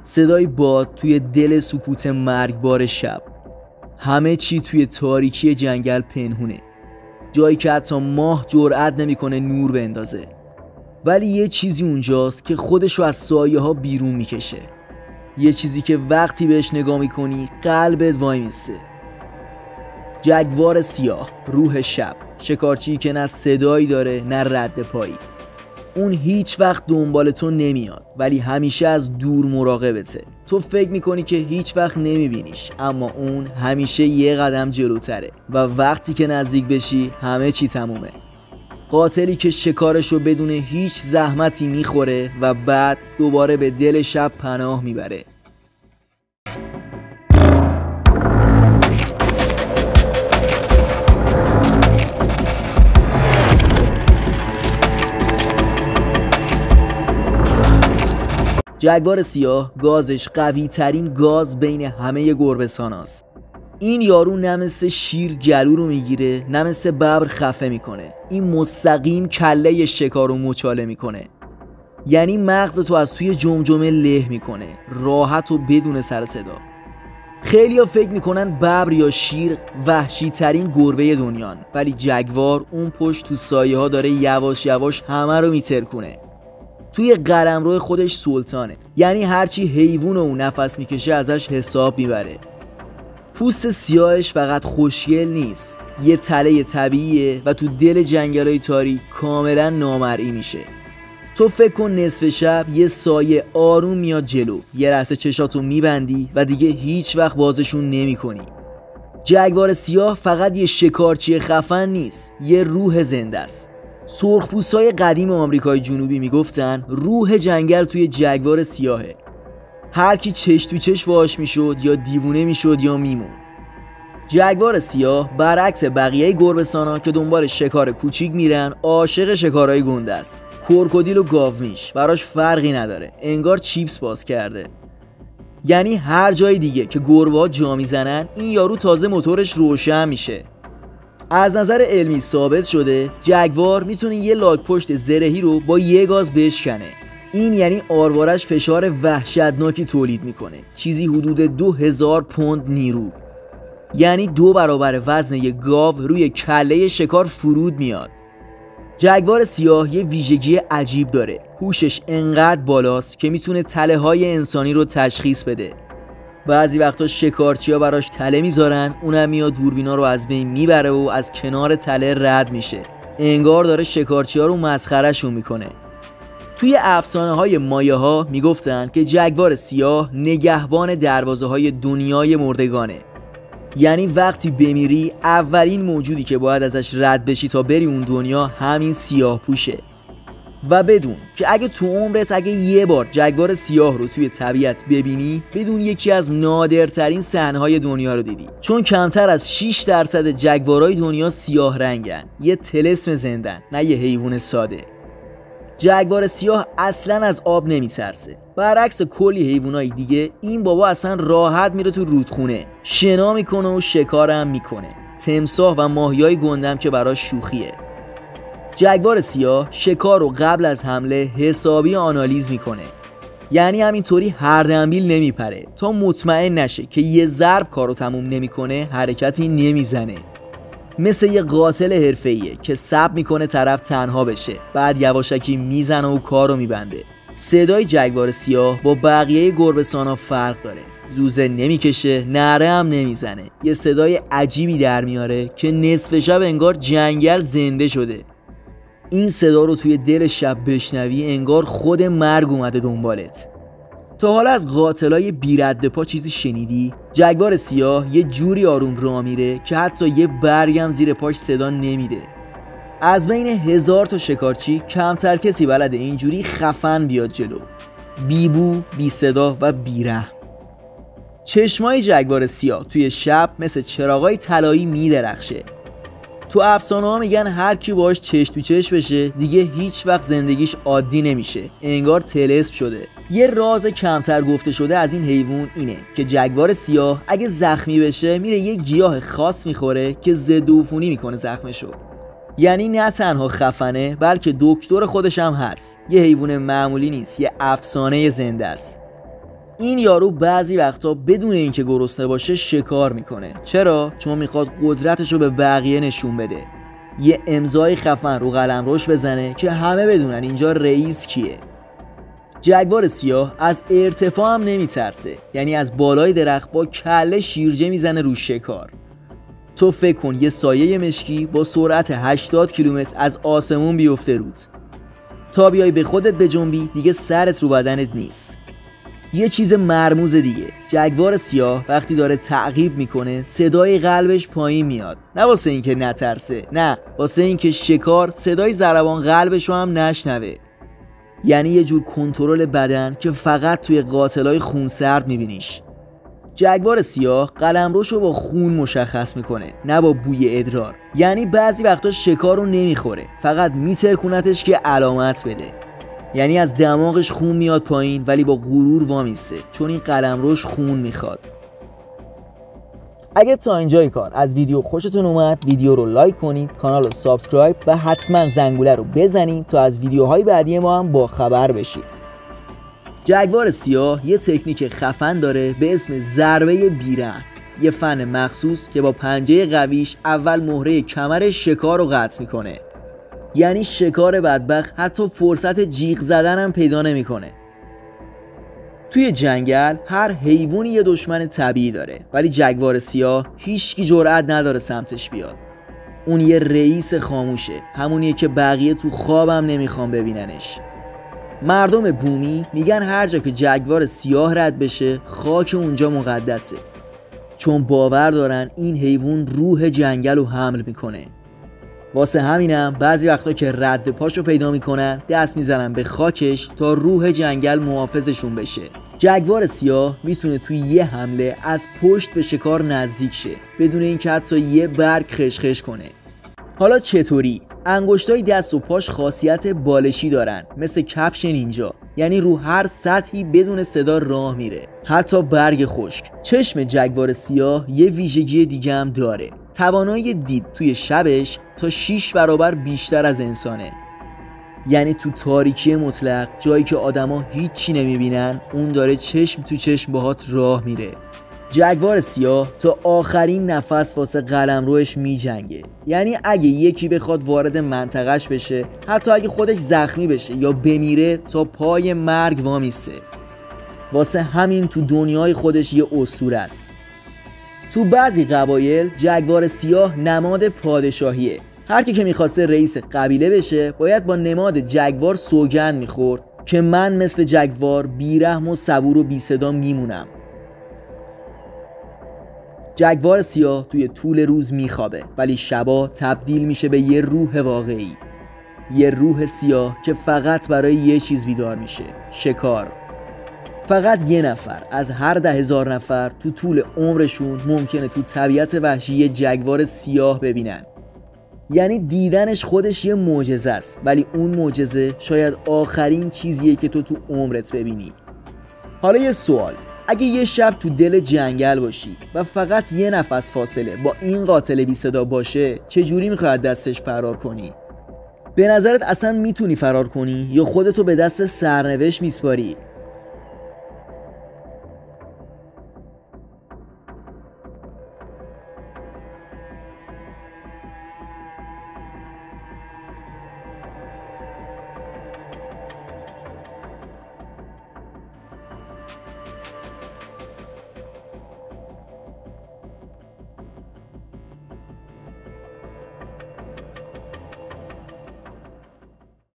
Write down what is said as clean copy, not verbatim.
صدای باد توی دل سکوت مرگبار شب. همه چی توی تاریکی جنگل پنهونه، جایی که حتی ماه جرئت نمیکنه نور بندازه. ولی یه چیزی اونجاست که خودشو از سایه ها بیرون میکشه، یه چیزی که وقتی بهش نگاه میکنی قلبت وای میسته. جگوار سیاه، روح شب، شکارچی که نه صدایی داره نه رد پایی. اون هیچ وقت دنبال تو نمیاد ولی همیشه از دور مراقبته. تو فکر میکنی که هیچ وقت نمیبینیش، اما اون همیشه یه قدم جلوتره و وقتی که نزدیک بشی همه چی تمومه. قاتلی که شکارشو بدون هیچ زحمتی میخوره و بعد دوباره به دل شب پناه میبره. جگوار سیاه گازش قوی ترین گاز بین همه گربه‌ساناست. این یارو نه مثل شیر گلو رو میگیره نه مثل ببر خفه میکنه. این مستقیم کله شکار رو مچاله میکنه، یعنی مغز تو از توی جمجمه له میکنه، راحت و بدون سر صدا. خیلی ها فکر میکنن ببر یا شیر وحشی ترین گربه دنیان، ولی جگوار اون پشت تو سایه ها داره یواش یواش همه رو میترکونه. توی قلمرو خودش سلطانه، یعنی هرچی حیوان اون نفس میکشه ازش حساب میبره. پوست سیاهش فقط خوشگل نیست، یه تله طبیعیه و تو دل جنگلای تاریک کاملا نامرئی میشه. تو فکر کن نصف شب یه سایه آروم میاد جلو، یه لحظه چشاتو میبندی و دیگه هیچ وقت بازشون نمی کنی. جگوار سیاه فقط یه شکارچی خفن نیست، یه روح زنده است. سرخپوستای قدیم آمریکای جنوبی میگفتن روح جنگل توی جگوار سیاهه. هر کی چش تو چش باهاش میشد یا دیوونه میشد یا میمون. جگوار سیاه برعکس بقیه گربه‌سانا که دنبال شکار کوچیک میرن، عاشق شکارهای گنده است. کرکودیل و گاومیش براش فرقی نداره، انگار چیپس باز کرده. یعنی هر جای دیگه که گربه‌ها جا میزنن این یارو تازه موتورش روشن میشه. از نظر علمی ثابت شده جگوار میتونه یه لاک پشت زرهی رو با یه گاز بشکنه. این یعنی آروارش فشار وحشتناکی تولید میکنه، چیزی حدود 2000 پوند نیرو. یعنی 2 برابر وزن یه گاو روی کله شکار فرود میاد. جگوار سیاه یه ویژگی عجیب داره، هوشش انقدر بالاست که میتونه تله های انسانی رو تشخیص بده. بعضی وقتا شکارچی‌ها براش تله میذارن، اونم میاد دوربینا رو از بین میبره و از کنار تله رد میشه، انگار داره شکارچی‌ها رو مسخره‌شون میکنه. توی افسانه‌های مایاها میگفتن که جگوار سیاه نگهبان دروازه‌های دنیای مردگانه. یعنی وقتی بمیری اولین موجودی که باید ازش رد بشی تا بری اون دنیا همین سیاه پوشه. و بدون که اگه تو عمرت یه بار جگوار سیاه رو توی طبیعت ببینی، بدون یکی از نادرترین صحنه‌های دنیا رو دیدی، چون کمتر از 6% جگوارای دنیا سیاه رنگن، یه طلسم زندن نه یه حیوان ساده. جگوار سیاه اصلا از آب نمیترسه، برعکس کلی حیوانای دیگه این بابا اصلا راحت میره تو رودخونه، شنا میکنه و شکارم میکنه. تمساح و ماهیای گندم که براش شوخیه. جگوار سیاه شکار رو قبل از حمله حسابی آنالیز میکنه، یعنی همینطوری هر دنبیل نمیپره تا مطمئن نشه که یه ضرب کارو تموم نمیکنه حرکتی نمیزنه. مثل یه قاتل حرفه‌ایه که صبر میکنه طرف تنها بشه، بعد یواشکی میزنه و کارو میبنده. صدای جگوار سیاه با بقیه گربه‌سانا فرق داره، زوزه نمیکشه، نعره هم نمیزنه، یه صدای عجیبی در میاره که نصف شب انگار جنگل زنده شده. این صدا رو توی دل شب بشنوی انگار خود مرگ اومده دنبالت. تا حالا از قاتلای بی‌رد پا چیزی شنیدی؟ جگوار سیاه یه جوری آروم راه میره که حتی یه برگم زیر پاش صدا نمیده. از بین 1000 تا شکارچی کمتر کسی بلده اینجوری خفن بیاد جلو، بی بو، بی صدا و بی‌رحم. چشمای جگوار سیاه توی شب مثل چراغای طلایی میدرخشه. تو افسانه ها میگن هر کی باهاش چش تو چش بشه دیگه هیچ وقت زندگیش عادی نمیشه، انگار طلسم شده. یه راز کمتر گفته شده از این حیوان اینه که جگوار سیاه اگه زخمی بشه میره یه گیاه خاص میخوره که ضد عفونی میکنه زخمشو. یعنی نه تنها خفنه بلکه دکتر خودش هم هست، یه حیوان معمولی نیست، یه افسانه زنده است. این یارو بعضی وقتا بدون اینکه گرسنه باشه شکار میکنه. چرا؟ چون میخواد قدرتش رو به بقیه نشون بده، یه امضای خفن رو قلمروش بزنه که همه بدونن اینجا رئیس کیه. جگوار سیاه از ارتفاع هم نمیترسه، یعنی از بالای درخت با کله شیرجه میزنه رو شکار. تو فکر کن یه سایه مشکی با سرعت 80 کیلومتر از آسمون بیفته رود، تا بیای به خودت بجنبی دیگه سرت رو بدنت نیست. یه چیز مرموز دیگه، جگوار سیاه وقتی داره تعقیب میکنه صدای قلبش پایین میاد، نه واسه اینکه نترسه، نه واسه اینکه شکار صدای ضربان قلبش رو هم نشنوه. یعنی یه جور کنترل بدن که فقط توی قاتلای خونسرد میبینیش. جگوار سیاه قلمروش رو با خون مشخص میکنه، نه با بوی ادرار. یعنی بعضی وقتا شکار رو نمیخوره، فقط میترکونتش که علامت بده. یعنی از دماغش خون میاد پایین ولی با غرور وامیسته، چون این قلمروش خون میخواد. اگه تا اینجای کار از ویدیو خوشتون اومد، ویدیو رو لایک کنید، کانال رو سابسکرایب و حتما زنگوله رو بزنید تا از ویدیوهای بعدی ما هم با خبر بشید. جگوار سیاه یه تکنیک خفن داره به اسم ضربه بیرحم، یه فن مخصوص که با پنجه قویش اول مهره کمر شکار رو قطع میکنه. یعنی شکار بدبخت حتی فرصت جیغ زدن هم پیدا نمیکنه. توی جنگل هر حیوانی یه دشمن طبیعی داره، ولی جگوار سیاه هیچکی جرئت نداره سمتش بیاد. اون یه رئیس خاموشه، همونیه که بقیه تو خوابم نمیخوان ببیننش. مردم بومی میگن هر جا که جگوار سیاه رد بشه خاک اونجا مقدسه، چون باور دارن این حیوان روح جنگل رو حمل میکنه. واسه همینم بعضی وقتا که رد پاشو پیدا میکنن دست میزنن به خاکش تا روح جنگل محافظشون بشه. جگوار سیاه میتونه توی یه حمله از پشت به شکار نزدیک شه بدون اینکه حتی یه برگ خشخش کنه. حالا چطوری؟ انگشتای دست و پاش خاصیت بالشی دارن، مثل کفش نینجا، یعنی رو هر سطحی بدون صدا راه میره، حتی برگ خشک. چشم جگوار سیاه یه ویژگی دیگه هم داره، توانایی دید توی شبش تا 6 برابر بیشتر از انسانه. یعنی تو تاریکی مطلق، جایی که آدما هیچی نمیبینن، اون داره چشم تو چشم باهات راه میره. جگوار سیاه تا آخرین نفس واسه قلمروش میجنگه. یعنی اگه یکی بخواد وارد منطقهش بشه، حتی اگه خودش زخمی بشه یا بمیره، تا پای مرگ وامیسته. واسه همین تو دنیای خودش یه اسطوره است. تو بعضی قبایل جگوار سیاه نماد پادشاهیه. هر کی که میخواسته رئیس قبیله بشه باید با نماد جگوار سوگند میخورد که من مثل جگوار بیرحم و صبور و بی صدا میمونم. جگوار سیاه توی طول روز میخوابه، ولی شبا تبدیل میشه به یه روح واقعی، یه روح سیاه که فقط برای یه چیز بیدار میشه: شکار. فقط یه نفر از هر 10,000 نفر تو طول عمرشون ممکنه تو طبیعت وحشی یه جگوار سیاه ببینن. یعنی دیدنش خودش یه معجزه است، ولی اون معجزه شاید آخرین چیزیه که تو عمرت ببینی. حالا یه سوال، اگه یه شب تو دل جنگل باشی و فقط یه نفس فاصله با این قاتل بی صدا باشه، چجوری میخوای دستش فرار کنی؟ به نظرت اصلا میتونی فرار کنی یا خودتو به دست سرنوشت میسپاری؟